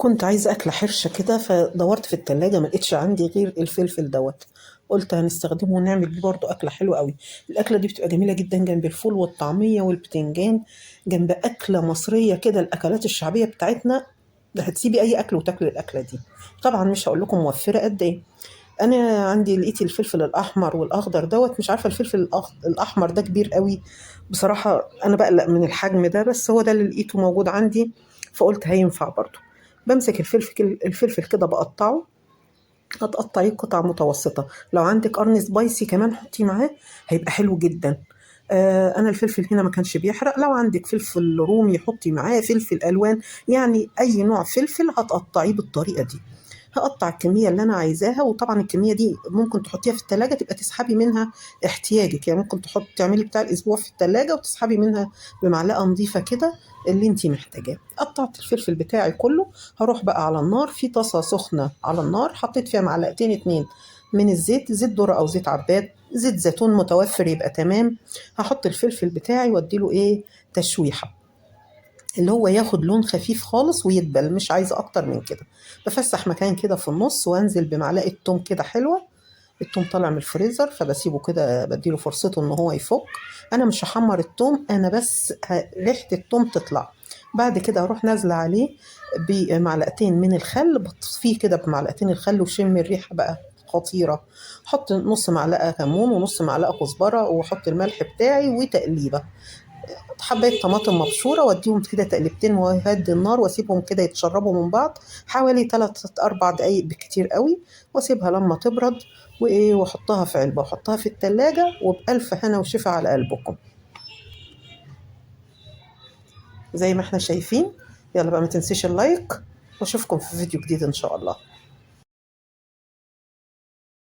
كنت عايزة أكلة حرشة كده، فدورت في التلاجة ما لقيتش عندي غير الفلفل دوت. قلت هنستخدمه ونعمل بيه برضو أكلة حلوة قوي. الأكلة دي بتبقى جميلة جدا جنب الفول والطعمية والبتنجان، جنب أكلة مصرية كده، الأكلات الشعبية بتاعتنا. ده هتسيبي أي أكل وتاكلي الأكلة دي. طبعا مش هقول لكم موفرة قد إيه. أنا عندي لقيت الفلفل الأحمر والأخضر دوت، مش عارفة الفلفل الأحمر ده كبير قوي. بصراحة أنا بقلق من الحجم ده، بس هو ده اللي لقيته موجود عندي، فقلت هينفع برضو. بمسك الفلفل كده بقطعه. هتقطعيه قطع متوسطة، لو عندك قرن سبايسي كمان حطيه معاه، هيبقى حلو جدا. انا الفلفل هنا ما كانش بيحرق. لو عندك فلفل رومي حطي معاه، فلفل الوان، يعني اي نوع فلفل هتقطعيه بالطريقة دي. هقطع الكمية اللي أنا عايزاها، وطبعا الكمية دي ممكن تحطيها في التلاجة تبقى تسحبي منها احتياجك، يعني ممكن تعملي بتاع الأسبوع في التلاجة وتسحبي منها بمعلقة نظيفة كده اللي انتي محتاجاه. قطعت الفلفل بتاعي كله. هروح بقى على النار، في طاسة سخنة على النار، حطيت فيها معلقتين اتنين من الزيت، زيت ذرة أو زيت عباد، زيت زيتون متوفر يبقى تمام. هحط الفلفل بتاعي واديله ايه، تشويحة، اللي هو ياخد لون خفيف خالص ويدبل، مش عايزة أكتر من كده. بفسح مكان كده في النص وأنزل بمعلقة توم كده حلوة. التوم طالع من الفريزر فبسيبه كده، بديله فرصته إن هو يفك. أنا مش هحمر التوم، أنا بس ريحة التوم تطلع. بعد كده أروح نازلة عليه بمعلقتين من الخل، بطفيه كده بمعلقتين الخل وشم الريحة بقى خطيرة. حط نص معلقة كمون ونص معلقة كزبرة، وحط الملح بتاعي وتقليبة. حباية طماطم مبشورة واديهم كده تقلبتين وهدي النار واسيبهم كده يتشربوا من بعض حوالي 3 4 دقايق بالكتير قوي، واسيبها لما تبرد. وايه، واحطها في علبة واحطها في التلاجة، وبألف هنا وشفا على قلبكم. زي ما احنا شايفين. يلا بقى ما تنسيش اللايك، واشوفكم في فيديو جديد ان شاء الله.